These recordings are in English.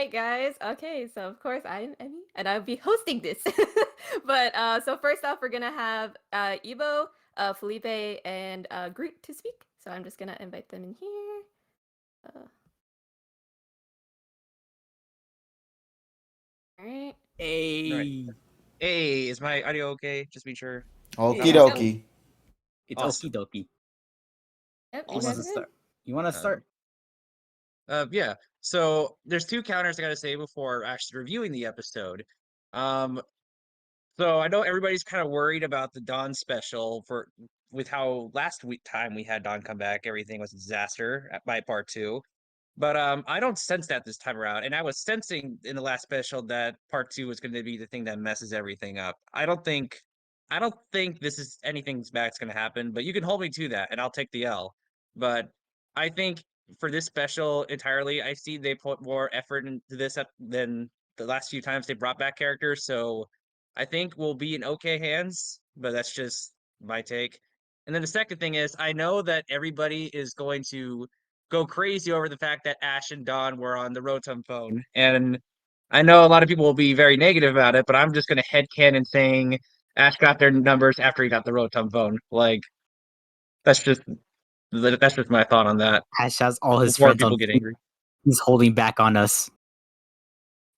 right, guys. Okay, so of course I'm Emmy, and I'll be hosting this. But so first off, we're gonna have Ebo, Felipe, and Groot to speak. So I'm just gonna invite them in here. All right. Hey. Hey, is my audio okay? Just be sure. Yeah. Okie dokie. It's Awesome. okie dokie. Yep, You you want guys to are start? You want to start? Yeah. So there's two counters I gotta say before actually reviewing the episode. Um, so I know everybody's kind of worried about the Dawn special with how last week time we had Dawn come back, everything was a disaster by part 2. But I don't sense that this time around. And I was sensing in the last special that part 2 was going to be the thing that messes everything up. I don't think this is anything bad's going to happen, but you can hold me to that and I'll take the L. But I think for this special entirely, I see they put more effort into this than the last few times they brought back characters. So I think we'll be in okay hands, but that's just my take. And then the second thing is, I know that everybody is going to go crazy over the fact that Ash and Dawn were on the Rotom phone. And I know a lot of people will be very negative about it, but I'm just going to headcanon saying Ash got their numbers after he got the Rotom phone. Like, that's just my thought on that. Ash has all his Before friends people on. get angry. He's holding back on us.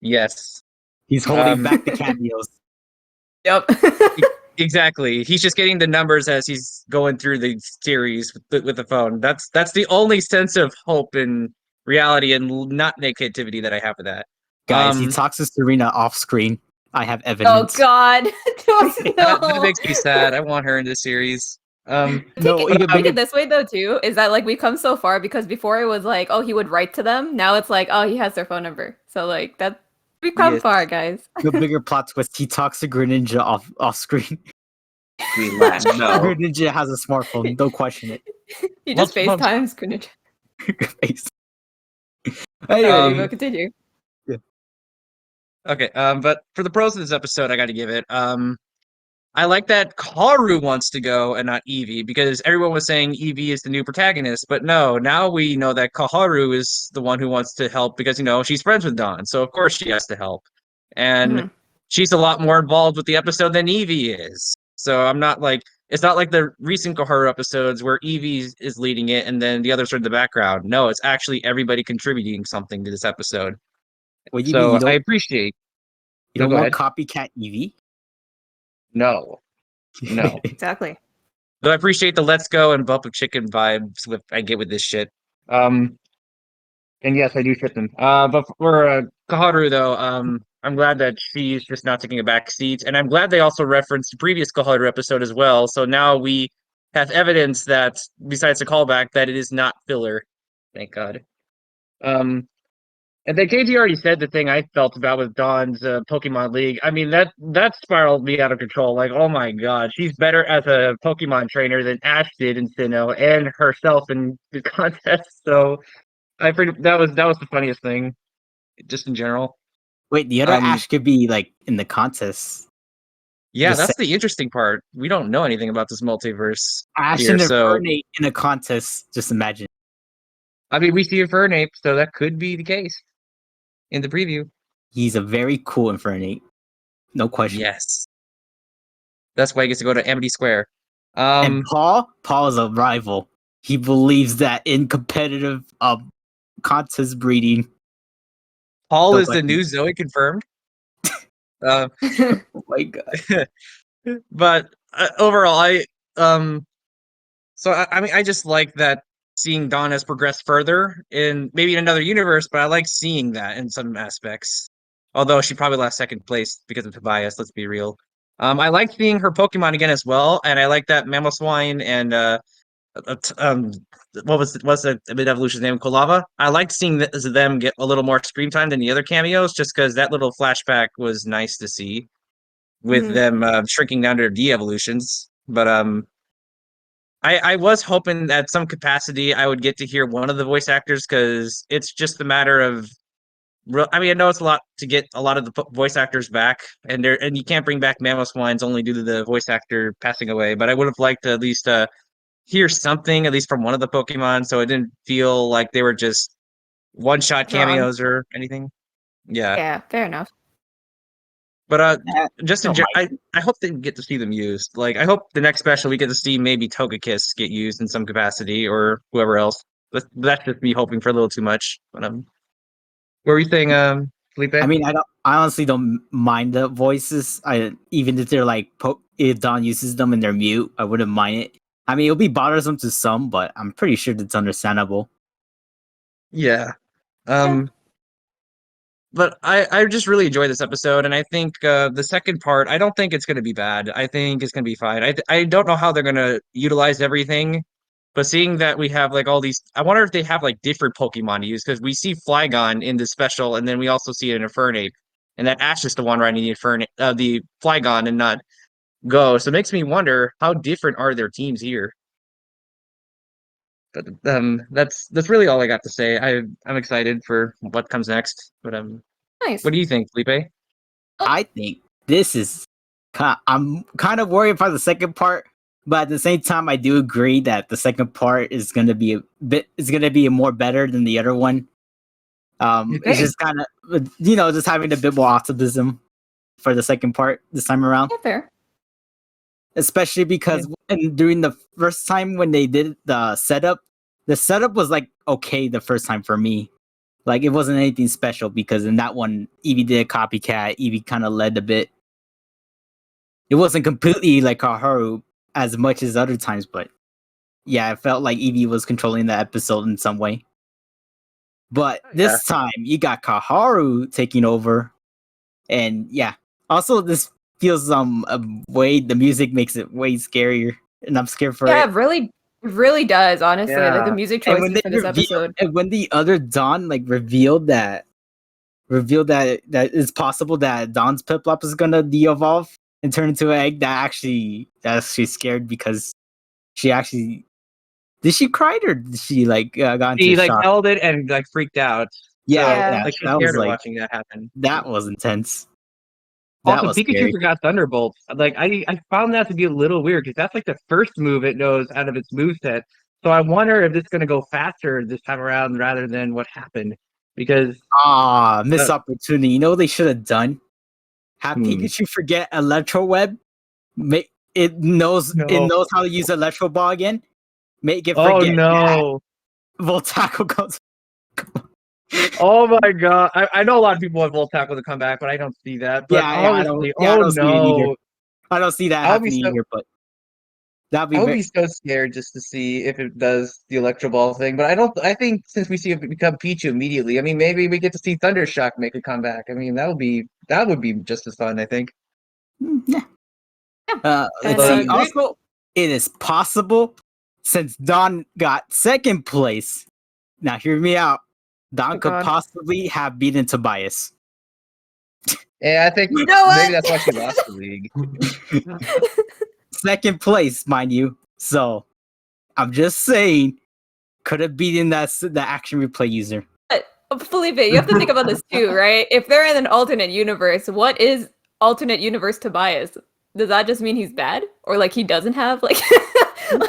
Yes. He's holding back the cameos. Yep. Exactly. He's just getting the numbers as he's going through the series with the phone. That's the only sense of hope and reality and not negativity that I have with that. Guys, he talks to Serena off screen. I have Oh evidence. God. That makes me sad. I want her in this series. Take it this way though too, is that like we've come so far because before it was like, oh, he would write to them. Now it's like, oh, he has their phone number. So like that we've come far, guys. The bigger plot twist: he talks to Greninja off screen. Relax. No. Greninja has a smartphone. Don't question it. He just FaceTimes Greninja. Anyway, We'll continue. Yeah. Okay, but for the pros of this episode, I got to give it. I like that Karu wants to go and not Eevee because everyone was saying Eevee is the new protagonist, but no, now we know that Kaharu is the one who wants to help because she's friends with Dawn, so of course she has to help, and she's a lot more involved with the episode than Eevee is. So I'm not like it's not like the recent Kaharu episodes where Eevee is leading it and then the others are in the background. No, it's actually everybody contributing something to this episode. what do you So mean? I appreciate. You don't go want ahead. copycat Eevee? No. Exactly. Though I appreciate the let's go and bump of chicken vibes I get with this shit. And yes, I do ship them. But for Kaharu though, I'm glad that she's just not taking a back seat, and I'm glad they also referenced the previous Kaharu episode as well. So now we have evidence that besides the callback, that it is not filler. Thank God. And then KG already said the thing I felt about with Dawn's Pokemon League. I mean, that spiraled me out of control. Like, oh my God, she's better as a Pokemon trainer than Ash did in Sinnoh and herself in the contest. So that was the funniest thing, just in general. Wait, the other Ash could be like in the contest. Yeah, that's the interesting part. We don't know anything about this multiverse. Ash and Infernape in a contest. Just imagine. I mean, we see Infernape, so that could be the case in the preview. He's a very cool Infernape. No question. Yes. That's why he gets to go to Amity Square. And Paul is a rival. He believes that in competitive contest breeding. Paul is the new Zoe confirmed. Oh my God. But overall, I mean, I just like that seeing Dawn has progressed further in maybe in another universe, but I like seeing that in some aspects. Although she probably lost second place because of Tobias, let's be real. I like seeing her Pokemon again as well, and I like that Mamoswine and what's the mid-evolution's name? Kolava? I liked seeing them get a little more screen time than the other cameos, just because that little flashback was nice to see with them shrinking down to their de-evolutions. But I was hoping at some capacity I would get to hear one of the voice actors because it's just a matter of. I mean, I know it's a lot to get a lot of the voice actors back, and you can't bring back Mamoswines only due to the voice actor passing away. But I would have liked to at least hear something, at least from one of the Pokemon, so it didn't feel like they were just one-shot cameos or anything. Yeah. Yeah, fair enough. But Eh, just in don't I hope they get to see them used. Like I hope the next special we get to see maybe Togekiss get used in some capacity or whoever else. That's just me hoping for a little too much. But what were you saying, Felipe? I mean, I honestly don't mind the voices. Even if they're like, if Don uses them and they're mute, I wouldn't mind it. I mean, it'll be bothersome to some, but I'm pretty sure it's understandable. Yeah. But I just really enjoyed this episode, and I think the second part, I don't think it's going to be bad. I think it's going to be fine. I don't know how they're going to utilize everything, but seeing that we have like all these, I wonder if they have like different Pokemon to use because we see Flygon in this special, and then we also see it in Infernape, and that Ash is the one riding the Flygon and not Go. So it makes me wonder how different are their teams here. But that's really all I got to say. I'm excited for what comes next. But Nice. what do you think, Felipe? I think this is. I'm kind of worried about the second part, but at the same time, I do agree that the second part is going to be a bit. It's going to be more better than the other one. You It's think? just kind of just having a bit more optimism for the second part this time around. Yeah, fair. Especially because during the first time when they did the setup was like okay the first time for me. Like it wasn't anything special because in that one Eevee did a copycat. Eevee kind of led a bit. It wasn't completely like Kaharu as much as other times, but yeah, it felt like Eevee was controlling the episode in some way. But this time you got Kaharu taking over, and yeah. Also, this feels a way the music makes it way scarier, and I'm scared for Yeah, it. it really does, honestly. Like the Yeah. music And choices when they for this episode. and when the other Dawn like revealed that it's possible that Dawn's Piplup is gonna de-evolve and turn into an egg, that actually scared because she actually did she cry or did she like got into He like shock? held it and like freaked out. Yeah, Like she's that scared was of like watching that happen. that was intense. That Also, was Pikachu scary. forgot Thunderbolt. Like I found that to be a little weird because that's like the first move it knows out of its moveset. So I wonder if this is gonna go faster this time around rather than what happened. Because Missed opportunity. You know what they should have done? Have Hmm. Pikachu forget Electro Web. It knows how to use Electro Ball again. Make it forget. oh no. Voltaco goes. Oh my god. I know a lot of people want Volt Tackle to come back, but I don't see that. But I don't honestly, see it either. no. I don't see that I would be happening so- either, but that'd be I would very. be so scared just to see if it does the Electro Ball thing. But I think since we see it become Pichu immediately, I mean maybe we get to see Thundershock make a comeback. I mean that would be just as fun, I think. Yeah. Let's And, see. Groot- Also, it is possible since Don got second place. Now, hear me out. Don Oh, could God. possibly have beaten Tobias. Yeah, I think You know what? maybe that's why she lost the league. Second place, mind you. So, I'm just saying, could have beaten the action replay user. Felipe, you have to think about this too, right? If they're in an alternate universe, what is alternate universe Tobias? Does that just mean he's bad? Or like he doesn't have like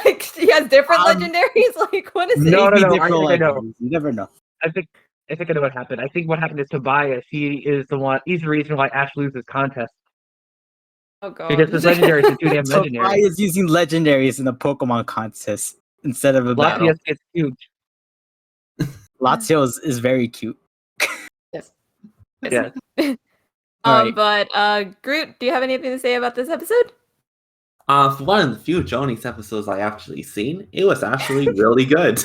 like he has different legendaries? Like what is it? No, Maybe no, different I know. legendaries. You never know. I think I know what happened. I think what happened is Tobias. He's the reason why Ash loses contest Oh god. because his legendaries are too damn legendary. Tobias using legendaries in a Pokemon contest instead of a battle. Latias gets huge. Lazio is very cute. Yes. Yes. Alright. But Groot, do you have anything to say about this episode? For one of the few Johnny's episodes I actually seen, it was actually really good.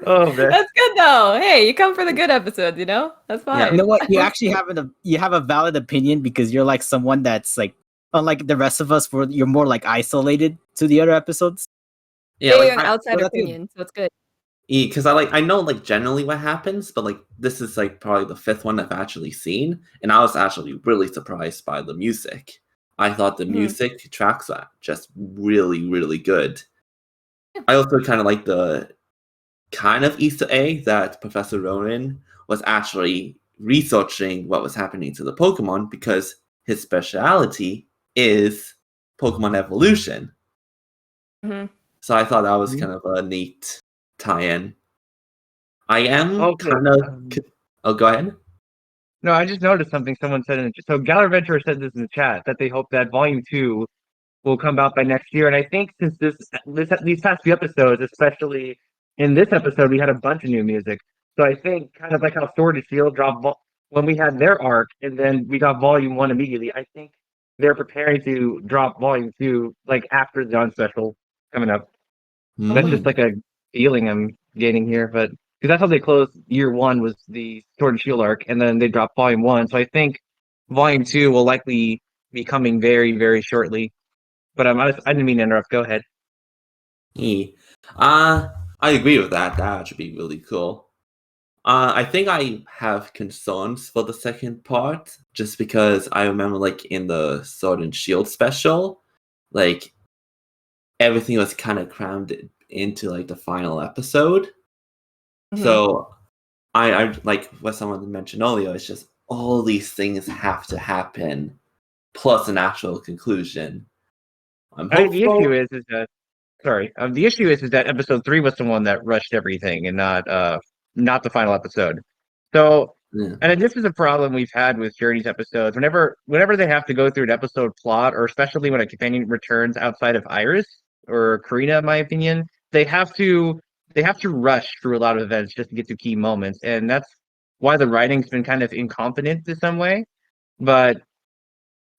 Oh man. That's good though. Hey, you come for the good episodes, you know? That's fine. You know what? You actually have a valid opinion because you're like someone that's like unlike the rest of us, where you're more like isolated to the other episodes. Yeah, You're like, an outside well, that's good. opinion, so it's good. because I know like generally what happens, but like this is like probably the fifth one I've actually seen, and I was actually really surprised by the music. I thought the music tracks are just really, really good. Yeah. I also kind of like the kind of Easter egg that Professor Ronan was actually researching what was happening to the Pokemon because his speciality is Pokemon evolution. Mhm. So I thought that was kind of a neat tie-in. I am Okay. kind of Oh, go ahead. No, I just noticed something someone said in the chat. So Gallerventure said this in the chat that they hope that Volume 2 will come out by next year. And I think since these past few episodes, especially in this episode, we had a bunch of new music. So I think kind of like how Sword and Shield dropped when we had their arc, and then we got Volume 1 immediately. I think they're preparing to drop Volume 2 like after the Dawn special coming up. That's just like a feeling I'm getting here, but because that's how they closed year 1 was the Sword and Shield arc, and then they dropped Volume 1. So I think Volume 2 will likely be coming very, very shortly. But I didn't mean to interrupt. Go ahead. I agree with that. That should be really cool. I think I have concerns for the second part, just because I remember, like, in the Sword and Shield special, like, everything was kind of crammed into, like, the final episode. Mhm. So, I like what someone mentioned earlier, it's just all these things have to happen, plus an actual conclusion. The issue is that the issue is that episode 3 was the one that rushed everything, and not the final episode. So, Yeah. and this is a problem we've had with Journey's episodes. Whenever they have to go through an episode plot, or especially when a companion returns outside of Iris or Karina, in my opinion, they have to rush through a lot of events just to get to key moments, and that's why the writing's been kind of incompetent in some way. But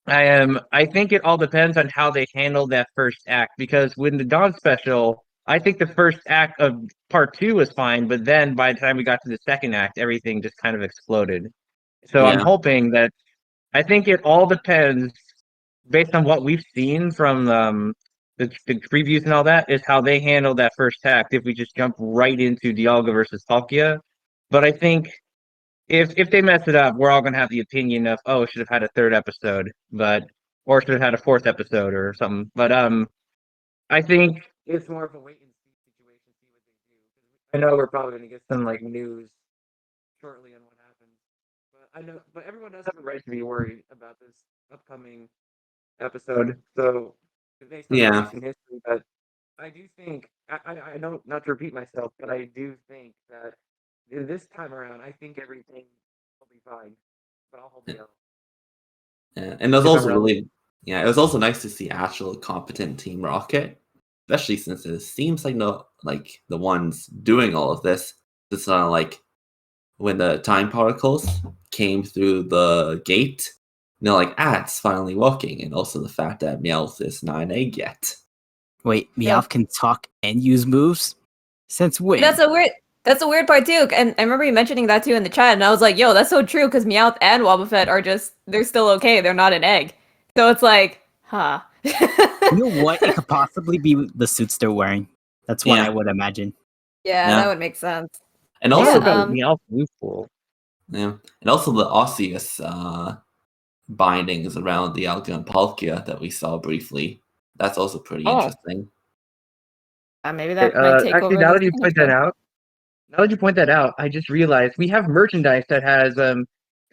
I think it all depends on how they handle that first act, because when the Dawn special, I think the first act of part 2 was fine, but then by the time we got to the second act, everything just kind of exploded. So I'm Yeah. hoping that I think it all depends based on what we've seen from the previews and all that, is how they handle that first act. If we just jump right into Dialga versus Palkia, but I think if they mess it up, we're all gonna have the opinion of, oh, should have had a third episode, or should have had a fourth episode or something. But I think it's more of a wait and see situation. See what they do. I know we're probably gonna get some like news shortly on what happens, but everyone does have a right to be worried about this upcoming episode. So based on the Yeah. recent history, but I do think I know, not to repeat myself, but I do think that this time around, I think everything will be fine. But I'll hold the L. Yeah. And it was If I'm also wrong. it was also nice to see actual competent Team Rocket, especially since it seems like the ones doing all of this. It's not like when the time particles came through the gate, they're like, it's finally working, and also the fact that Meowth is not an egg yet. Wait, Yeah. Meowth can talk and use moves? Since when? That's a weird part too, and I remember you mentioning that too in the chat, and I was like, "Yo, that's so true." Because Meowth and Wobbuffet they're still okay. They're not an egg, so it's like, huh. You know what? It could possibly be the suits they're wearing. That's what Yeah. I would imagine. Yeah, Yeah. that would make sense. And Yeah, also, Meowth loophole. and also the Osseous bindings around the Dialga and Palkia that we saw briefly. That's also pretty interesting. Maybe that might take Actually, over. now the that you point that out, I just realized we have merchandise that has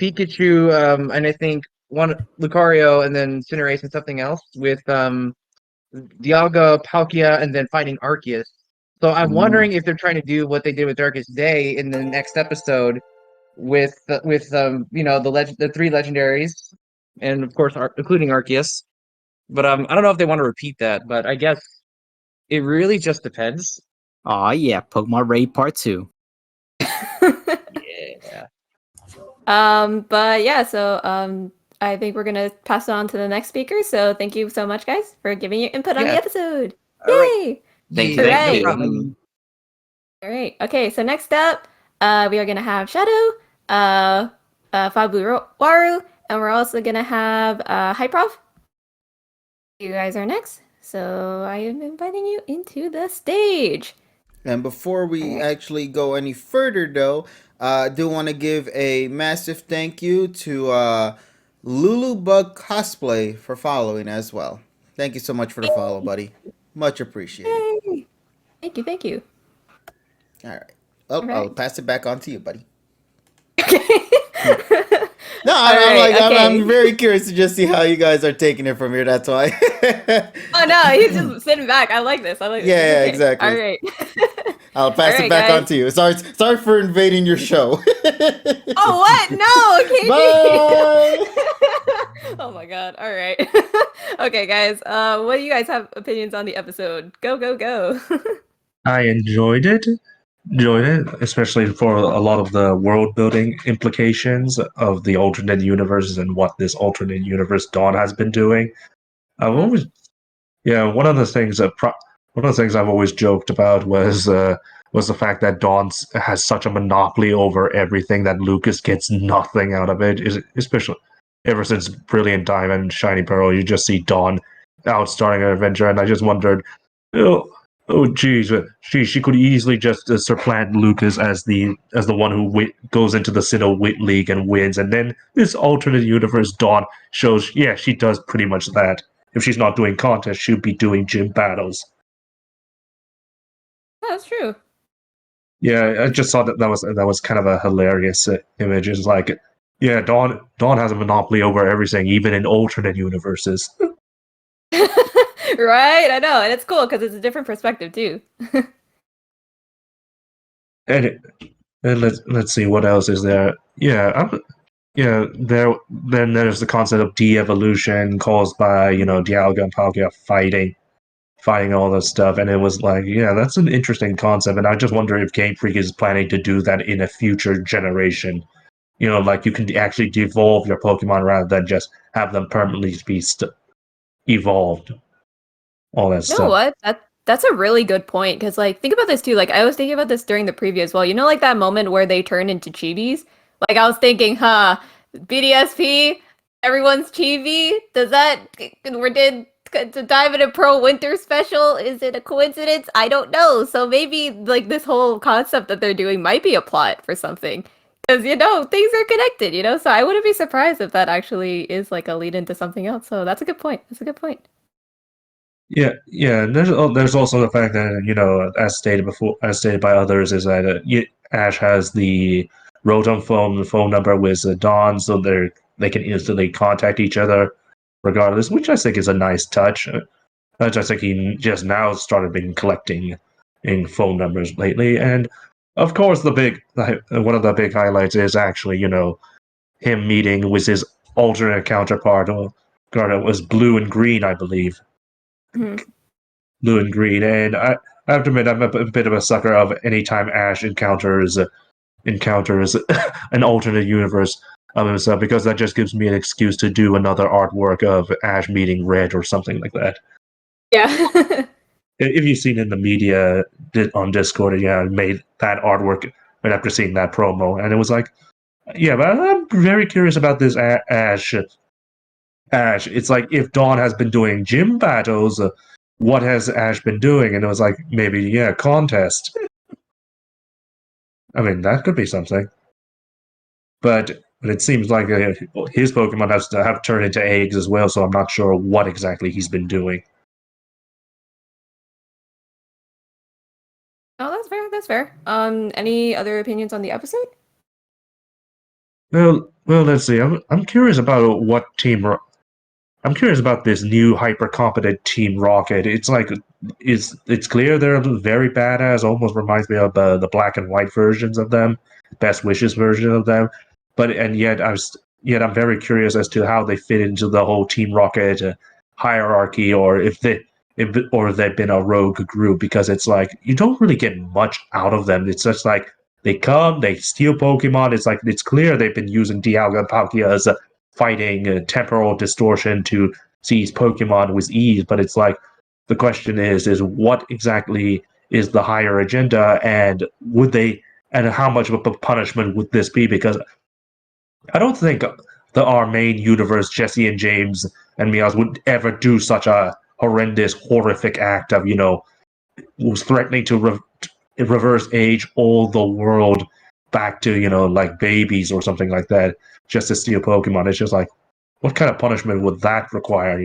Pikachu, and I think one Lucario, and then Cinderace and something else with Dialga, Palkia, and then fighting Arceus. So I'm wondering if they're trying to do what they did with Darkest Day in the next episode with the 3 legendaries, and of course including Arceus. But I don't know if they want to repeat that. But I guess it really just depends. Aw, yeah, Pokemon Raid Part 2. Yeah. But yeah, so I think we're gonna pass it on to the next speaker. So thank you so much, guys, for giving your input on the Yeah. episode. All right. Yay! Thank Hooray. you. No problem. All right. Okay. So next up, we are gonna have Shadow, Waru, and we're also gonna have Hyprov. You guys are next. So I am inviting you into the stage. And before we actually go any further, though, I do want to give a massive thank you to Lulu Bug Cosplay for following as well. Thank you so much for the follow, buddy. Much appreciated. Yay! Thank you. All right. Well, All right. I'll pass it back on to you, buddy. Okay. No, I'm very curious to just see how you guys are taking it from here. That's why. Oh no, he's just sitting back. I like this. Yeah, Okay. exactly. All right. I'll pass All it right, back guys. on to you. Sorry for invading your show. Oh, what? No, KG. Bye. Oh my god. All right. Okay, guys. What do you guys have opinions on the episode? Go, go, go. I enjoyed it. Especially for a lot of the world building implications of the alternate universes and what this alternate universe Dawn has been doing. I've Mhm. always, one of the things I've always joked about was the fact that Dawn has such a monopoly over everything that Lucas gets nothing out of it. Especially ever since Brilliant Diamond and Shiny Pearl, you just see Dawn outstarting an adventure, and I just wondered, oh, geez, she could easily just supplant Lucas as the one who goes into the Sinnoh Wit League and wins, and then this alternate universe Dawn shows, yeah, she does pretty much that. If she's not doing contests, she'll be doing gym battles. Oh, that's true. Yeah, I just thought that was kind of a hilarious image. It's like, yeah, Dawn has a monopoly over everything, even in alternate universes. Right, I know, and it's cool because it's a different perspective too. And let's see what else is there. Then there's the concept of de-evolution caused by Dialga and Palkia fighting all this stuff, and it was like, yeah, that's an interesting concept, and I just wonder if Game Freak is planning to do that in a future generation. Like you can actually devolve your Pokemon rather than just have them permanently be evolved. All that You stuff. know what? That's a really good point because, like, think about this too. Like, I was thinking about this during the preview as well. You know, like that moment where they turn into chibis. Like, I was thinking, BDSP, everyone's chibi. Does that we did to dive into Pro Winter Special? Is it a coincidence? I don't know. So maybe like this whole concept that they're doing might be a plot for something. Because things are connected. So I wouldn't be surprised if that actually is like a lead into something else. So that's a good point. That's a good point. Yeah. And there's also the fact that as stated by others, is that Ash has the Rotom phone number with Dawn, so they can instantly contact each other, regardless. Which I think is a nice touch. I just think he just now started been collecting in phone numbers lately, and of course one of the big highlights is actually him meeting with his alternate counterpart. It was Blue and Green, I believe. Mhm. Blue and Green, and I have to admit I'm a bit of a sucker of anytime Ash encounters an alternate universe of himself, because that just gives me an excuse to do another artwork of Ash meeting Red or something like that. Yeah. If you've seen in the media on Discord, I made that artwork right after seeing that promo, and it was like, yeah, but I'm very curious about this Ash. It's like, if Dawn has been doing gym battles, what has Ash been doing? And it was like, maybe, contest. I mean, that could be something. But it seems like his Pokemon have turned into eggs as well, so I'm not sure what exactly he's been doing. Oh, that's fair. That's fair. Any other opinions on the episode? Well, let's see. I'm curious about I'm curious about this new hyper competent Team Rocket. It's like it's clear they're very badass. Almost reminds me of the black and white versions of them, Best Wishes version of them. Yet I'm very curious as to how they fit into the whole Team Rocket hierarchy, or if they've been a rogue group, because it's like you don't really get much out of them. It's just like they come, they steal Pokemon. It's like it's clear they've been using Dialga and Palkia as fighting temporal distortion to seize Pokemon with ease, but it's like the question is what exactly is the higher agenda, and how much of a punishment would this be? Because I don't think our main universe, Jesse and James and Meowth, would ever do such a horrendous, horrific act of was threatening to reverse age all the world back to like babies or something like that, just to steal Pokemon. It's just like, what kind of punishment would that require?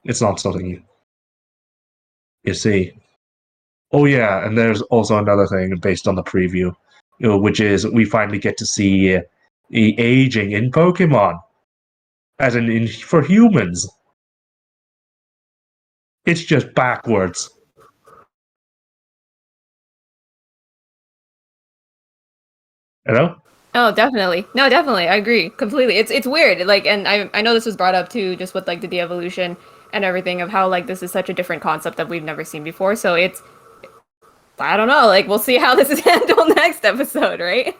It's not something you see. Oh yeah, and there's also another thing based on the preview, which is we finally get to see the aging in Pokemon, as in for humans. It's just backwards. Hello? Oh, definitely. No, definitely. I agree completely. It's weird. Like, and I know this was brought up too, just with like the de-evolution and everything of how like this is such a different concept that we've never seen before. So it's, I don't know. Like, we'll see how this is handled next episode, right?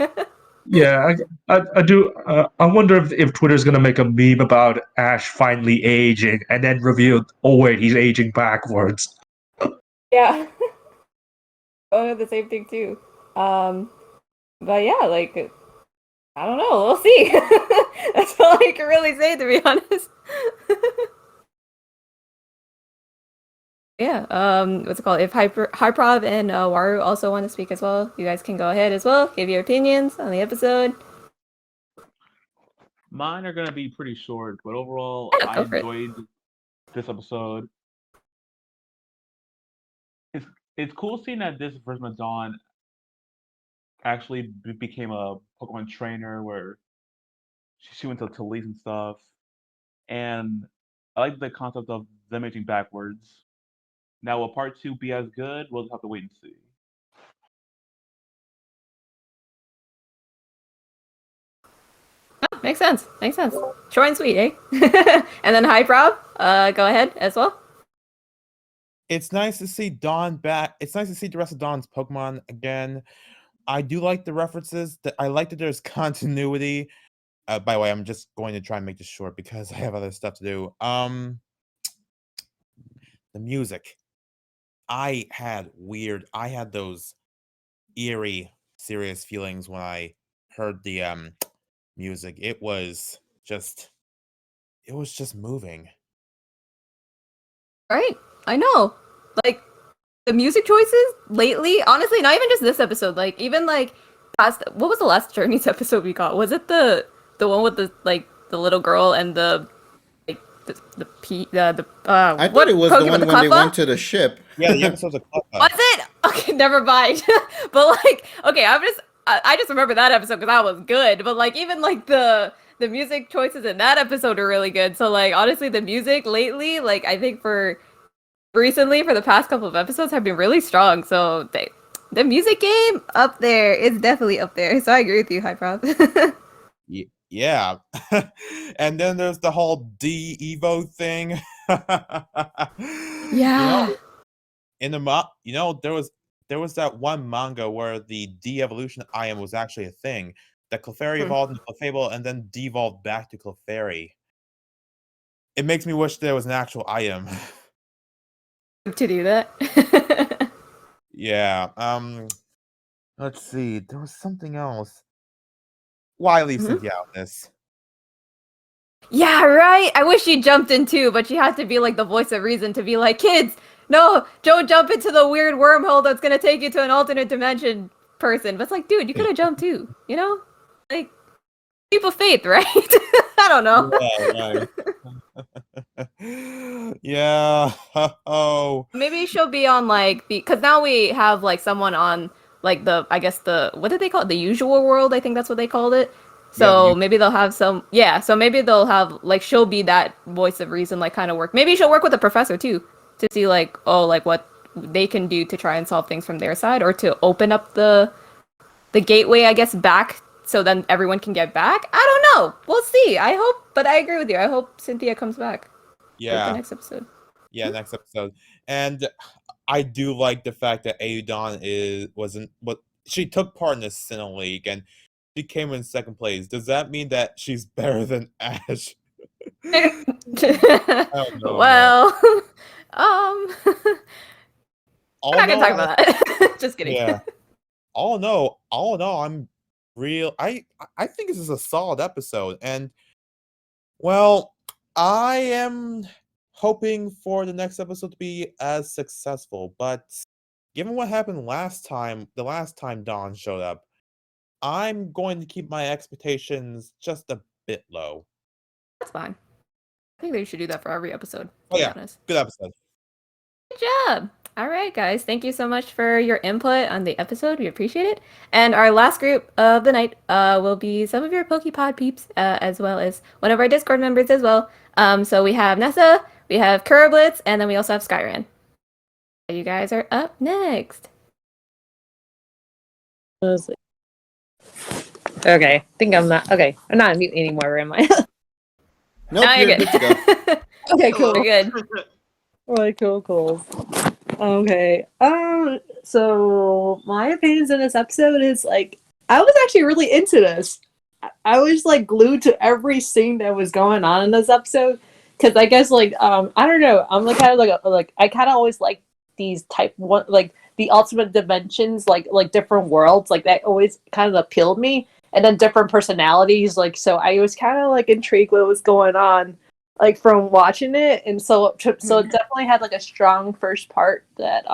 Yeah, I do. I wonder if Twitter's gonna make a meme about Ash finally aging and then reveal, oh wait, he's aging backwards. Yeah. Oh, the same thing too. But yeah, like, I don't know. We'll see. That's all I can really say, to be honest. Yeah. What's it called? If Hyprov and Waru also want to speak as well, you guys can go ahead as well. Give your opinions on the episode. Mine are gonna be pretty short, but overall, Yeah, I go for it. enjoyed this episode. It's cool seeing that this version of Dawn actually became a Pokemon trainer, where she went to leagues and stuff. And I like the concept of them aging backwards. Now, will part 2 be as good? We'll just have to wait and see. Oh, makes sense. Makes sense. Short and sweet, eh? And then Hyprov, go ahead as well. It's nice to see Dawn back. It's nice to see the rest of Dawn's Pokemon again. I do like the references. That I like that there's continuity. By the way, I'm just going to try and make this short because I have other stuff to do. The music. I had those eerie, serious feelings when I heard the music. It was just moving. Right. I know. Like, the music choices lately, honestly, not even just this episode, like, even, like, past, what was the last Journeys episode we got? Was it the one with the, like, the little girl and the, like, I what thought it was the Pokemon, one the when they Cleffa? went to the ship. Yeah, the episode's a Was it? Okay, never mind. But, like, okay, I just remember that episode because that was good. But, like, even, like, the music choices in that episode are really good. So, like, honestly, the music lately, like, I think for the past couple of episodes have been really strong. So the music game up there is definitely up there. So I agree with you, Hyprov. Yeah. And then there's the whole D-Evo thing. Yeah. In the there was that one manga where the de-evolution item was actually a thing. That Clefairy evolved into Clefable and then devolved back to Clefairy. It makes me wish there was an actual item. To do that. Yeah. Let's see. There was something else. Why leave Cynthia out of this? Yeah, right. I wish she jumped in too, but she had to be like the voice of reason to be like, kids, no, don't jump into the weird wormhole that's gonna take you to an alternate dimension person. But it's like, dude, you could have jumped too, you know? Like, leap of faith, right? I don't know. Yeah, right. Yeah. Oh. Maybe she'll be on like because now we have like someone on like what did they call it? The usual world, I think that's what they called it. So maybe they'll have so maybe they'll have like she'll be that voice of reason, like kind of work. Maybe she'll work with the professor too to see like what they can do to try and solve things from their side or to open up the gateway, I guess, back so then everyone can get back. I don't know. We'll see. I hope, but I agree with you. I hope Cynthia comes back. Yeah. For the next episode. Yeah, next episode. And I do like the fact that Audon she took part in the Sinnoh League and she came in second place. Does that mean that she's better than Ash? Well, we're not gonna talk about that. Just kidding. Yeah. All in all, I'm real. I think this is a solid episode, and well, I am hoping for the next episode to be as successful. But given what happened the last time Dawn showed up, I'm going to keep my expectations just a bit low. That's fine. I think they should do that for every episode. Oh yeah, good episode. Good job. All right, guys. Thank you so much for your input on the episode. We appreciate it. And our last group of the night will be some of your Pokepod peeps, as well as one of our Discord members as well. So we have Nessa, we have Kurablitz, and then we also have Skyryan. You guys are up next. Okay, I think I'm not. Okay, I'm not on mute anymore, am I? Nope, Now you're good to go. Okay, cool. We're good. Alright, cool. Okay. So my opinions in this episode is like I was actually really into this. I was like glued to every scene that was going on in this episode because I guess like I don't know, I'm like kind of like I kind of always like these type one like the ultimate dimensions like different worlds like that always kind of appealed me, and then different personalities like so I was kind of like intrigued what was going on like from watching it, and so it definitely had like a strong first part that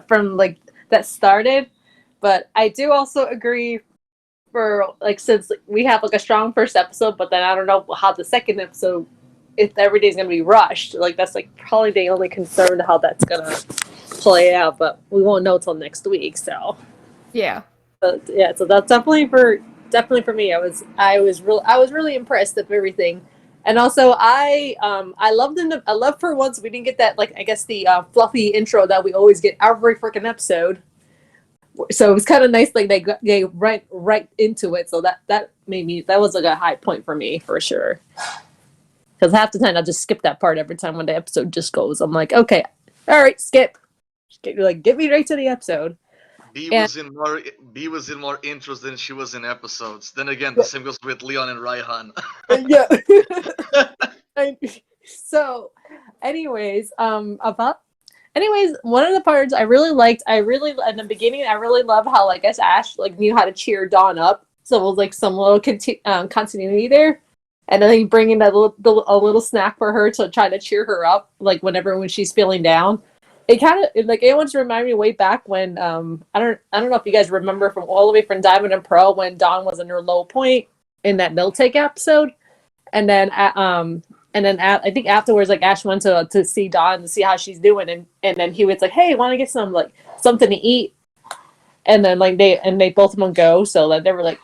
from like that started, but I do also agree for like since we have like a strong first episode, but then I don't know how the second episode if everything's gonna be rushed. Like that's like probably the only concern how that's gonna play out, but we won't know till next week. So Yeah. but yeah, so that's definitely for me. I was really impressed with everything. And also, I love for once we didn't get that like I guess the fluffy intro that we always get every freaking episode. So it was kind of nice, like they right into it. So that was like a high point for me for sure. Because half the time I just skip that part every time when the episode just goes. I'm like, okay, all right, skip. Like get me right to the episode. B was in more intros than she was in episodes. Then again, the same goes with Leon and Raihan. Yeah. So, anyways, one of the parts I really liked, in the beginning, I really love how, like, I guess Ash, like, knew how to cheer Dawn up. So it was, like, some little continuity there. And then he bring in a little snack for her to try to cheer her up, like, when she's feeling down. It kind of, like, it wants to remind me way back when, I don't know if you guys remember from all the way from Diamond and Pearl when Dawn was in her low point in that Milk Take episode. And then, I think afterwards, like Ash went to see Dawn to see how she's doing, and then he was like, "Hey, want to get some like something to eat?" And then like they both of them go. So then they were like,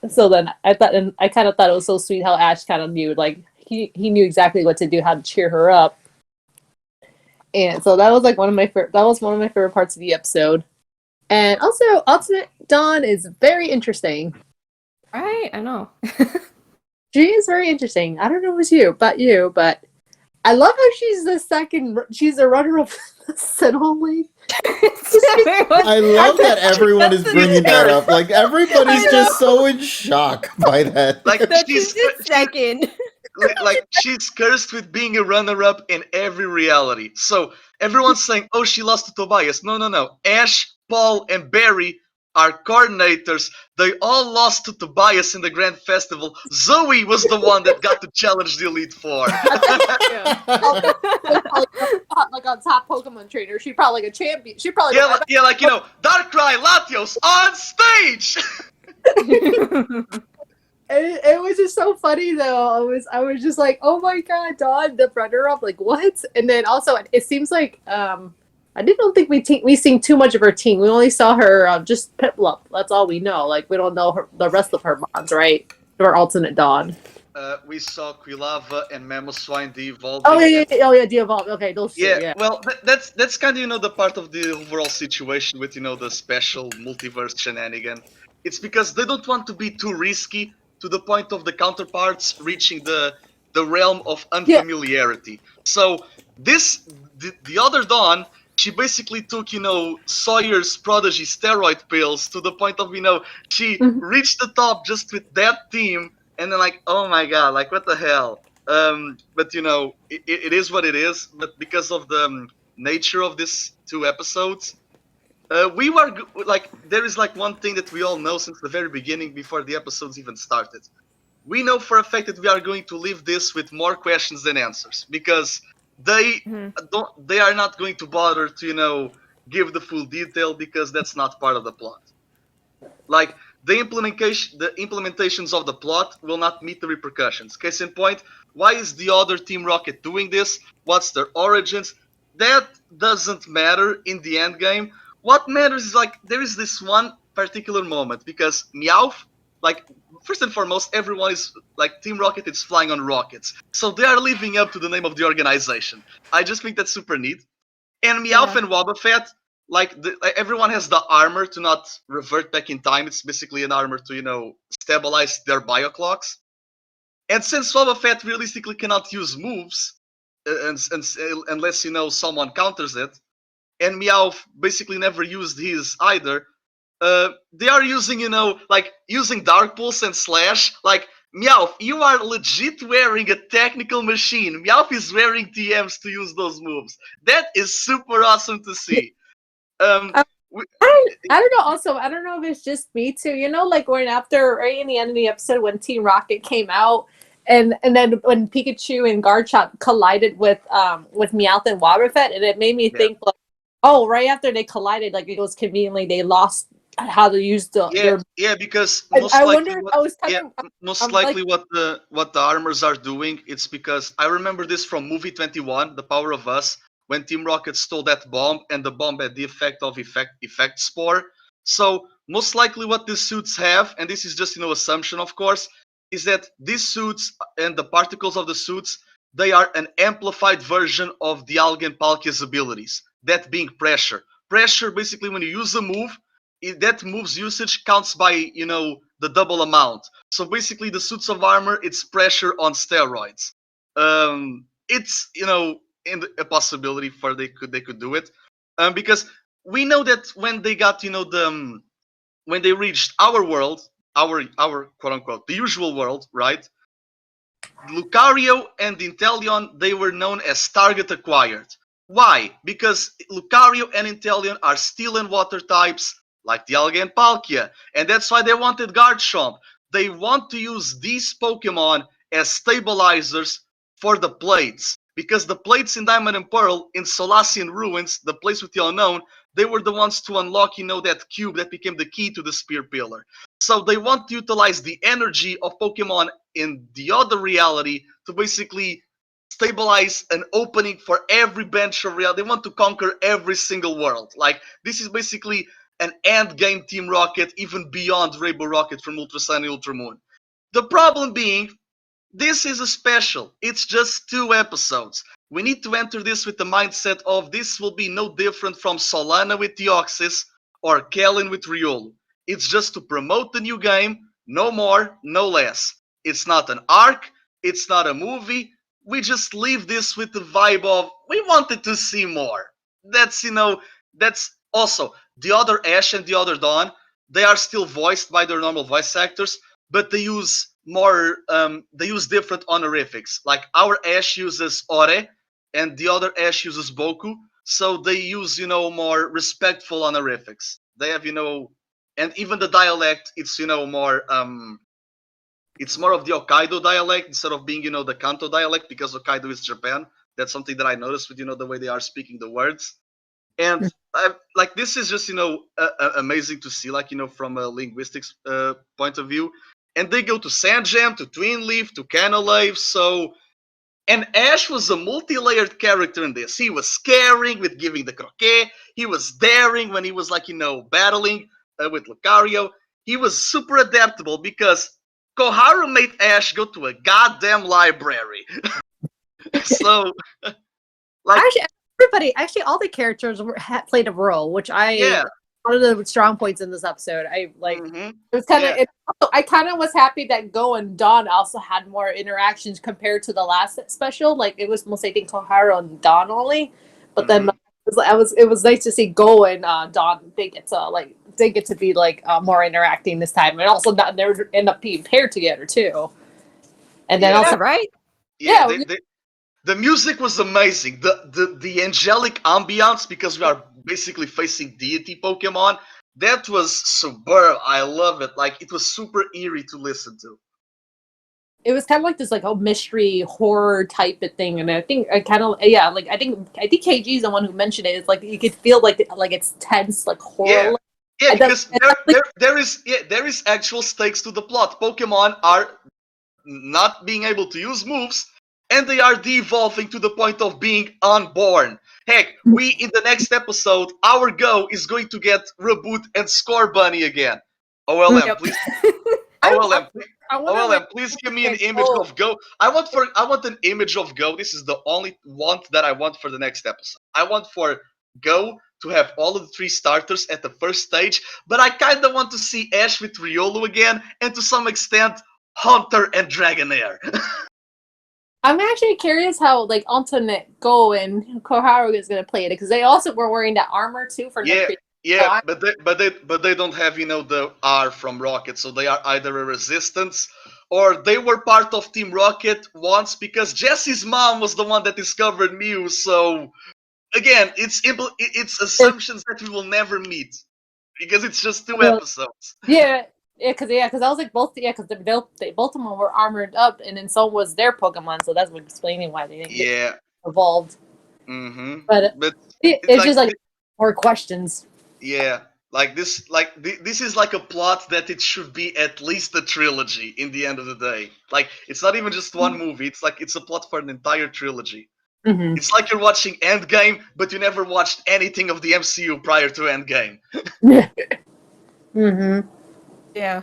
so then I kind of thought it was so sweet how Ash kind of knew like he knew exactly what to do, how to cheer her up. And so that was like one of my favorite parts of the episode. And also, Ultimate Dawn is very interesting. Right, I know. She is very interesting. I don't know about you, but I love how she's the runner-up set only. I love that everyone is bringing that up. Like everybody's just so in shock by that. Like That she's she's second. like she's cursed with being a runner-up in every reality. So everyone's saying, "Oh, she lost to Tobias." No. Ash, Paul, and Barry are coordinators. They all lost to Tobias in the Grand Festival. Zoe was the one that got to challenge the Elite Four. Like a top Pokemon trainer. She probably like a champion. She probably like Darkrai Latios on stage. It was just so funny though. I was just like, oh my god, Dawn, the runner up, like what? And then also it seems like I don't think we seen too much of her team. We only saw her just Piplup. That's all we know. Like we don't know the rest of her mods, right? Or alternate Dawn. We saw Quilava and Mamoswine de-evolving. Oh yeah, de-evolve. Okay, those two. Yeah. Well, that's kind of the part of the overall situation with the special multiverse shenanigan. It's because they don't want to be too risky to the point of the counterparts reaching the realm of unfamiliarity. So the other Dawn, she basically took Sawyer's prodigy steroid pills to the point of she reached the top just with that team, and then like, oh my god, like what the hell. But it is what it is. But because of the nature of these two episodes, we were like, there is like one thing that we all know since the very beginning, before the episodes even started. We know for a fact that we are going to leave this with more questions than answers, because they are not going to bother to give the full detail, because that's not part of the plot. Like the implementations of the plot will not meet the repercussions. Case in point, why is the other Team Rocket doing this? What's their origins? That doesn't matter in the end game. What matters is like there is this one particular moment, because Meowth, like first and foremost, everyone is like Team Rocket is flying on rockets, so they are living up to the name of the organization. I just think that's super neat. And Meowth and Wobbuffet, like everyone has the armor to not revert back in time. It's basically an armor to stabilize their bioclocks. And since Boba Fett realistically cannot use moves, unless someone counters it, and Meowth basically never used his either. They are using using Dark Pulse and Slash. Like, Meowth, you are legit wearing a technical machine. Meowth is wearing TMs to use those moves. That is super awesome to see. I don't know. Also, I don't know if it's just me too. Like when right in the end of the episode when Team Rocket came out, and then when Pikachu and Garchomp collided with Meowth and Wobbuffet, and it made me think, like, oh, right after they collided, like it was conveniently they lost how to use their. Yeah, because I wonder if I was most likely what the armors are doing. It's because I remember this from movie 21, The Power of Us, when Team Rocket stole that bomb, and the bomb had the effect of effect spore. So most likely what these suits have, and this is just assumption, of course, is that these suits and the particles of the suits, they are an amplified version of the Algen Palkia's abilities. That being pressure. Pressure, basically, when you use a move, that move's usage counts by the double amount. So basically, the suits of armor, it's pressure on steroids. It's a possibility for they could do it, because we know that when they got when they reached our world, our quote unquote the usual world, right? Lucario and Inteleon, they were known as target acquired. Why? Because Lucario and Inteleon are steel and water types, like the Algen Palkia, and that's why they wanted Garchomp. They want to use these Pokemon as stabilizers for the plates, because the plates in Diamond and Pearl, in Solacean Ruins, the place with the unknown, they were the ones to unlock, that cube that became the key to the Spear Pillar. So they want to utilize the energy of Pokemon in the other reality to basically stabilize an opening for every bench of reality. They want to conquer every single world. Like, this is basically an end game Team Rocket, even beyond Rainbow Rocket from Ultra Sun and Ultra Moon. The problem being, this is a special. It's just 2 episodes. We need to enter this with the mindset of this will be no different from Solana with Deoxys or Kellen with Riolu. It's just to promote the new game, no more, no less. It's not an arc, it's not a movie. We just leave this with the vibe of, we wanted to see more. That's also, the other Ash and the other Dawn, they are still voiced by their normal voice actors, but they use different honorifics. Like, our Ash uses Ore, and the other Ash uses Boku, so they use, more respectful honorifics. They have, and even the dialect, it's, more, it's more of the Hokkaido dialect instead of being, the Kanto dialect, because Hokkaido is Japan. That's something that I noticed with, the way they are speaking the words. And this is just, amazing to see, from a linguistics point of view. And they go to Sandgem, to Twin Leaf, to Canalave, so... And Ash was a multi-layered character in this. He was caring with giving the croquet. He was daring when he was, battling with Lucario. He was super adaptable because Koharu made Ash go to a goddamn library. So, actually, all the characters played a role, which one of the strong points in this episode. I like. It was kind of. I kind of was happy that Go and Dawn also had more interactions compared to the last special. Like, it was mostly, I think, Koharu and Dawn only, but then it was nice to see Go and Dawn. They get to be more interacting this time, and also they end up being paired together too. And then also right. Yeah. The music was amazing. The angelic ambiance, because we are basically facing deity Pokemon, that was superb. I love it. Like, it was super eerie to listen to. It was kind of like this mystery horror type of thing, and I think I think KG is the one who mentioned it. It's like you could feel like it's tense, like horror. Yeah, because there is actual stakes to the plot. Pokemon are not being able to use moves, and they are de-evolving to the point of being unborn. Heck, in the next episode, our Go is going to get Reboot and Score Bunny again. OLM, please. OLM, please give me an image of Go. I want an image of Go. This is the only want that I want for the next episode. I want for go to have all of the 3 starters at the first stage, but I kind of want to see Ash with Riolu again, and to some extent, Hunter and Dragonair. I'm actually curious how like Alternate Go and Koharu is gonna play it because they also were wearing that armor too for Yeah, the yeah, but they don't have the R from Rocket, so they are either a resistance or they were part of Team Rocket once because Jesse's mom was the one that discovered Mew. So again, it's assumptions that we will never meet because it's just 2 episodes. because I was like because they both of them were armored up, and then so was their Pokemon, so that's explaining why they didn't get evolved. Mm-hmm. But it's just like more questions. Yeah, this is like a plot that it should be at least a trilogy in the end of the day. Like it's not even just one movie. It's a plot for an entire trilogy. Mm-hmm. It's like you're watching Endgame, but you never watched anything of the MCU prior to Endgame. Mm-hmm. Yeah.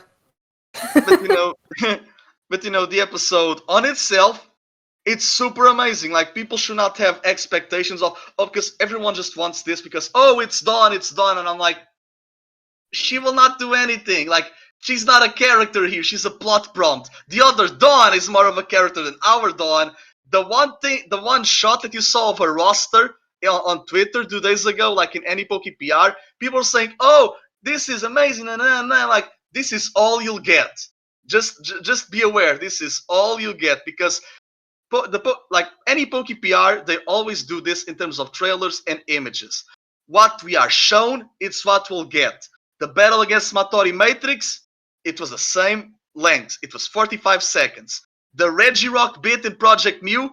but the episode on itself, it's super amazing. Like people should not have expectations of because everyone just wants this because it's done, and I'm like, she will not do anything. Like she's not a character here, she's a plot prompt. The other Dawn is more of a character than our Dawn. The one shot that you saw of her roster on Twitter 2 days ago, like in any Poke PR, people are saying, "Oh, this is amazing," and like this is all you'll get. Just be aware, this is all you get because like any Poke PR, they always do this in terms of trailers and images. What we are shown, it's what we'll get. The battle against Matrix, it was the same length. It was 45 seconds. The Regirock bit in Project Mew,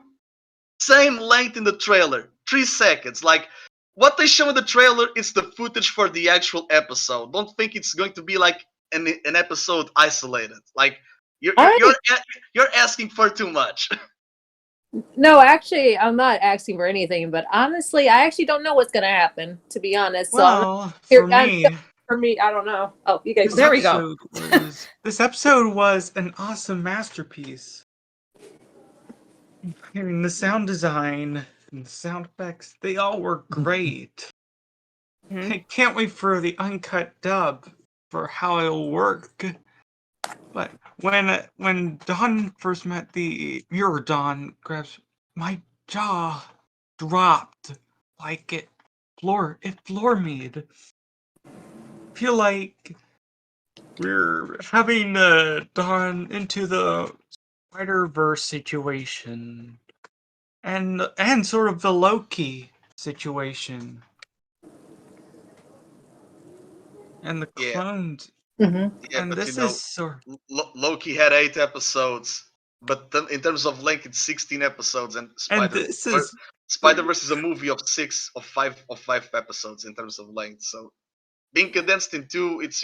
same length in the trailer, 3 seconds. Like what they show in the trailer is the footage for the actual episode. Don't think it's going to be like an episode isolated. Like you're asking for too much. No, actually, I'm not asking for anything, but honestly, I actually don't know what's gonna happen. To be honest, Well, for me, I don't know. Oh, you guys, There we go. This episode was an awesome masterpiece. I mean, the sound design and the sound effects, they all were great. Mhm. I can't wait for the uncut dub for how it'll work. But when Dawn first met your Dawn grabs, my jaw dropped like it floored me. Feel like we're having Dawn into the Spider-Verse situation and sort of the Loki situation and the clones. Mm-hmm. Yeah, and but this is sort Loki had 8 episodes, but in terms of length, it's 16 episodes, and Spider-Verse is a movie of 5 episodes in terms of length. So being condensed in 2, it's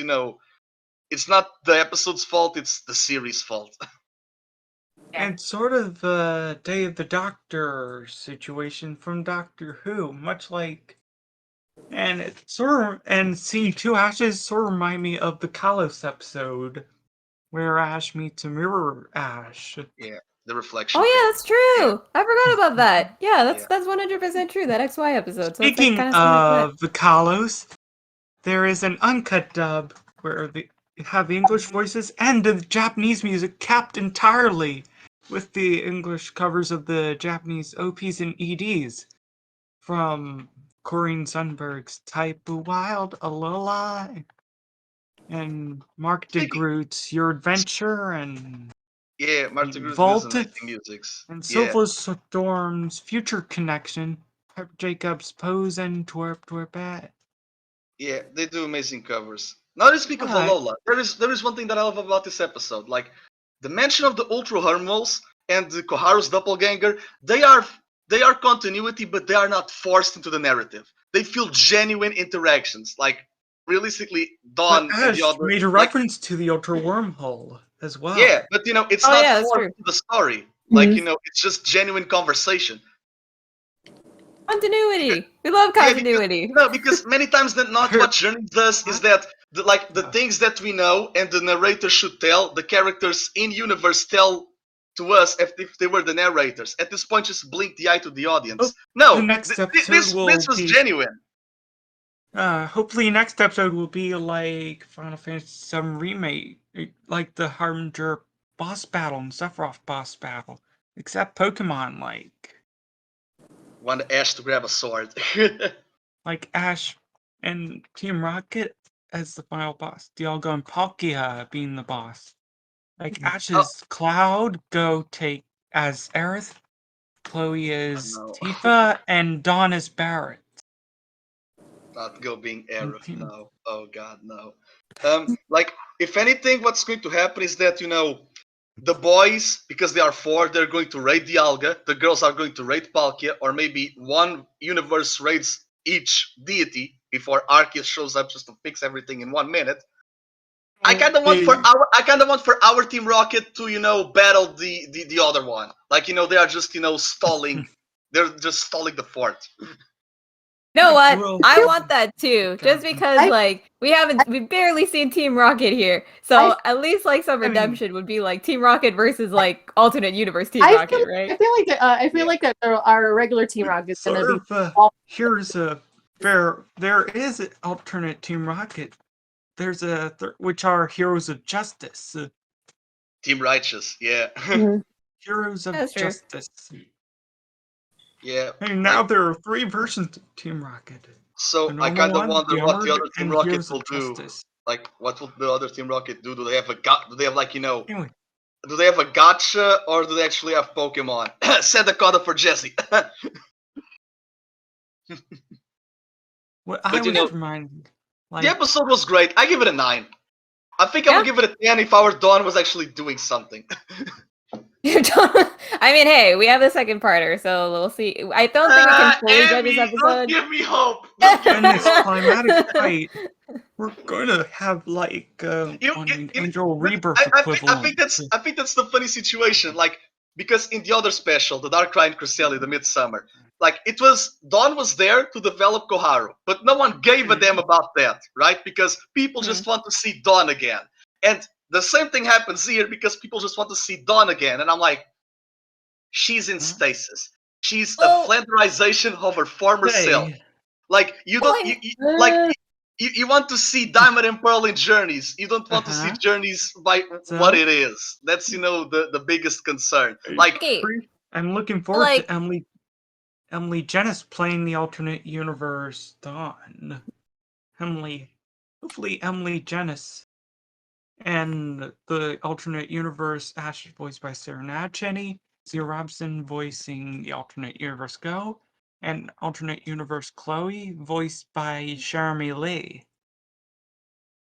it's not the episode's fault; it's the series' fault. And sort of the Day of the Doctor situation from Doctor Who, much like, and it and scene 2 Ashes sort of remind me of the Kalos episode, where Ash meets a mirror Ash. Yeah, the reflection. Oh yeah, that's true. I forgot about that. Yeah, that's 100% true. That XY episode. So Speaking it's like kind of the Kalos, there is an uncut dub where they have the English voices and the Japanese music capped entirely with the English covers of the Japanese OPs and EDs from Corinne Sundberg's Type of Wild, Alola, and Mark de Groot's Your Adventure, and Mark de Groot Vault, does amazing musics. and Silver Storm's Future Connection, Pepper Jacobs' Pose, and Twerp Twerpat. Yeah, they do amazing covers. Now to speak of Alola, there is one thing that I love about this episode, like the mention of the Ultra Hermals and the Koharu's doppelganger. They are continuity, but they are not forced into the narrative. They feel genuine interactions. Like realistically, Dawn and the other made a reference to the Ultra Wormhole as well. Yeah, but it's not forced into the story. Like it's just genuine conversation. Continuity. We love continuity. Because many times not what Journey does is that the things that we know and the narrator should tell, the characters in universe tell to us if they were the narrators. At this point, just blink the eye to the audience. The next episode this was genuine. Hopefully next episode will be like Final Fantasy VII Remake, like the Harbinger boss battle and Sephiroth boss battle, except Pokemon Want Ash to grab a sword. like Ash and Team Rocket as the final boss. Dialga and Palkia being the boss. Like Ash's Cloud go take as Aerith, Chloe is no. Tifa, and Dawn is Barret. Not go being Aerith, Team- no. Oh god, no. Like, if anything, what's going to happen is that, the boys, because they are 4, they're going to raid Dialga, the girls are going to raid Palkia, or maybe one universe raids each deity before Arceus shows up just to fix everything in 1 minute. I kind of want for our Team Rocket to, battle the other one. Like, they are just, stalling. They're just stalling the fort. You know what? Well, I want that too. Just because we've barely seen Team Rocket here. So at least like some redemption would be like Team Rocket versus like alternate universe Team Rocket, right? I feel like that our regular Team Rocket is gonna be. There is an alternate Team Rocket. There's which are Heroes of Justice. Team Righteous, yeah. Heroes of That's true. Justice. Yeah. And now there are 3 versions of Team Rocket. So The I normal kind of one, wonder the what the Armored, other Team and Rocket Heroes will of do. Justice. Like, what will the other Team Rocket do? Do they have do they have like, Anyway, do they have a gotcha, or do they actually have Pokemon? Send a coda for Jesse. what But, I was reminded, the episode was great. I give it a 9. I think I would give it a 10 if our Dawn was actually doing something. I mean, hey, we have the second parter, so we'll see. I don't think we can fully judge this Abby, don't episode. give me hope. in this climatic fight, we're going to have like Angel Rebirth equivalent. I think that's the funny situation. Like, because in the other special, the Dark Ryan Cresselia, the Midsummer, like Dawn was there to develop Koharu, but no one gave a damn about that, right? Because people just want to see Dawn again. And the same thing happens here because people just want to see Dawn again. And I'm like, she's in stasis. She's a flanderization of her former self. Like, you don't, you want to see Diamond and Pearl in Journeys. You don't want to see Journeys by what it is. That's, the biggest concern. Like, I'm looking forward to Emily Jennings playing the alternate universe Dawn. Hopefully Emily Jennings. And the alternate universe Ash is voiced by Sarah Natchenny, Zia Robson voicing the alternate universe Go, and alternate universe Chloe voiced by Jeremy Lee.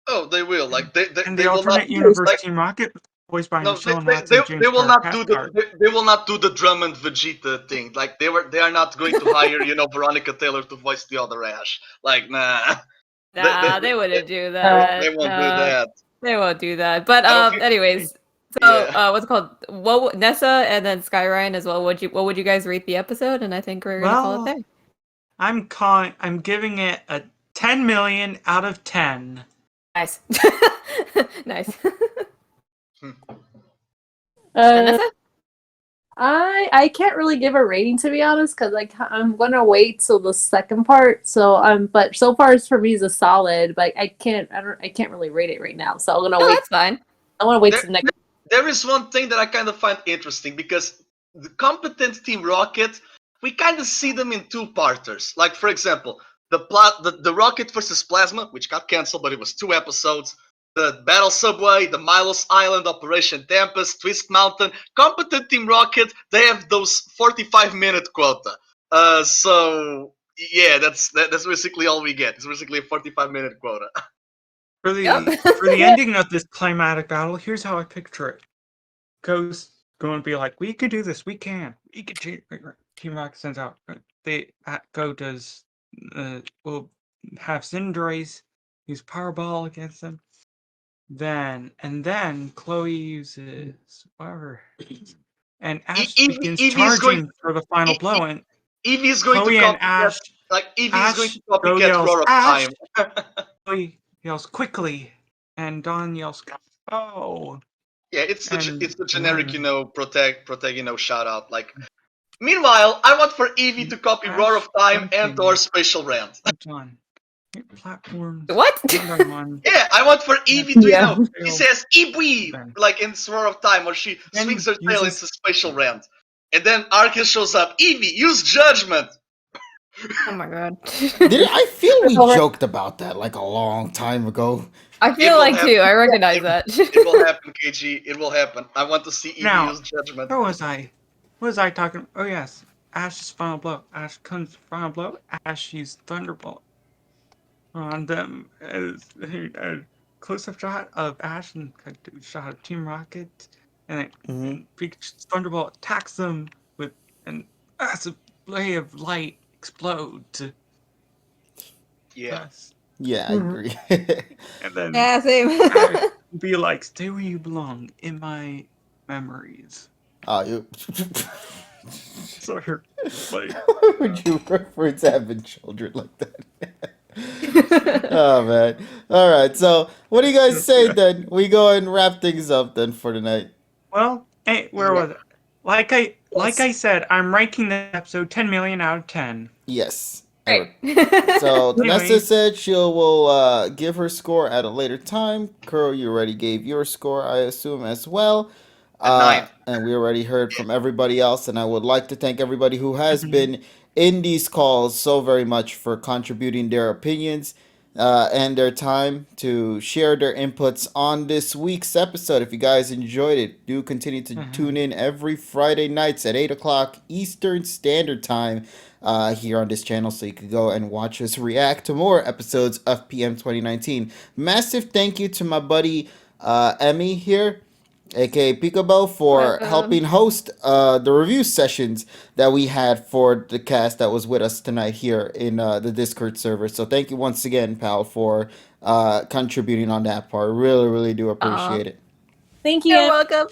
oh, they will. Like, they And they the will alternate not universe like, Team Rocket voiced by no, Michelle they, Knotts they, and they James will not do Cathcart. they will not do the Drummond Vegeta thing. Like, they are not going to hire Veronica Taylor to voice the other Ash. Like, nah. Nah, they wouldn't do that. They won't do that. They won't do that. But anyways, so what's it called? Nessa and then Skyryan as well. What would you guys rate the episode? And I think we're gonna call it there. I'm giving it a 10 million out of 10. Nice. Nice. I can't really give a rating, to be honest, because I'm gonna wait till the second part. So but so far for me is a solid, but I can't really rate it right now. So I'm gonna wait. That's fine. I want to wait till the next. There is one thing that I kind of find interesting, because the competent Team Rocket, we kind of see them in 2-parters. Like, for example, the Rocket versus Plasma, which got canceled, but it was 2 episodes. The Battle Subway, the Milos Island, Operation Tempest, Twist Mountain. Competent Team Rocket, they have those 45-minute quota. So yeah, that's basically all we get. It's basically a 45-minute quota. For the ending of this climatic battle, here's how I picture it. Go's going to be like, we can do this, we can. Team Rocket sends out. Go does, will have Cinderace use Powerball against them. Then Chloe uses whatever. And Ash begins charging for the final blow. And Eevee's going Chloe to and Ash, Eevee's going to copycat Roar of Ash. Time. Chloe yells quickly, and Dawn yells, "Oh!" Yeah, it's the generic, protect, shout out. Like, meanwhile, I want for Eevee to copy Roar of Time and or Spatial Rant. Platforms. What? Yeah, I want for Eevee to, Yeah. she says Eevee, Then- like in Sword of Time, or she Then swings her tail uses- into spatial round. And then Arceus shows up. Eevee, use judgment. Oh my god. I feel we Over. joked about that like a long time ago. I feel will like happen. too. I recognize that. It will happen, KG. It will happen. I want to see Eevee Now, use judgment. Where was I? What was I talking? Oh yes, Ash's final blow. Ash comes final blow. Ash used Thunderbolt on them as a close-up shot of Ash and a shot of Team Rocket, and then Thunderbolt attacks them with an massive ray of light explode. Yeah. Yes. Yeah, I agree. And then Yeah, same. Ash will be like, "Stay where you belong in my memories." You. So her, like, Why would you reference having children like that? Oh man! All right, so what do you guys say then? We go and wrap things up then for tonight. well, hey, where was it? Like I said, I'm ranking the episode 10 million out of 10. Yes. Right. So Anyway. Nessa said she will give her score at a later time. Kuro, you already gave your score, I assume, as well. At 9. And we already heard from everybody else. And I would like to thank everybody who has been in these calls so very much for contributing their opinions and their time to share their inputs on this week's episode. If you guys enjoyed it, do continue to tune in every Friday nights at 8 o'clock Eastern Standard Time here on this channel, so you can go and watch us react to more episodes of PM 2019. Massive thank you to my buddy Emmy here, aka Pika, for Welcome. helping host the review sessions that we had for the cast that was with us tonight here in the Discord server. So thank you once again, pal, for contributing on that part. Really, really do appreciate it. Thank you. You're welcome.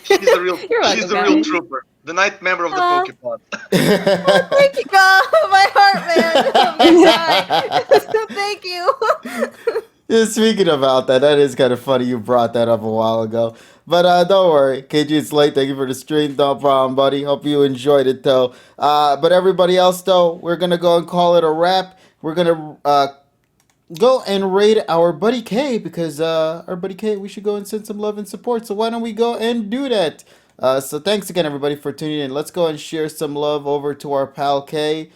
She's the real, You're welcome, she's the real guys. trooper. The night member of the Aw. Pokepod. Thank you, God. My heart, man. Oh my God. Thank you. Yeah, speaking about that is kind of funny you brought that up a while ago. But don't worry, KG, it's late. Thank you for the stream. No problem, buddy. Hope you enjoyed it, though. But everybody else, though, we're going to go and call it a wrap. We're going to go and raid our buddy K, because our buddy K, we should go and send some love and support. So why don't we go and do that? So thanks again, everybody, for tuning in. Let's go and share some love over to our pal K.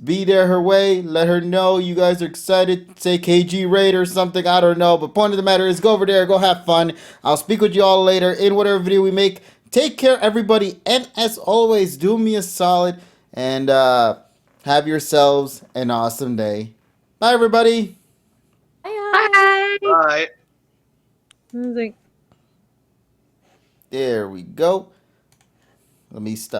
Be there her way. Let her know you guys are excited. Say KG raid or something. I don't know. But point of the matter is, go over there. Go have fun. I'll speak with you all later in whatever video we make. Take care, everybody. And as always, do me a solid and have yourselves an awesome day. Bye, everybody. Bye. Bye. Music. There we go. Let me stop.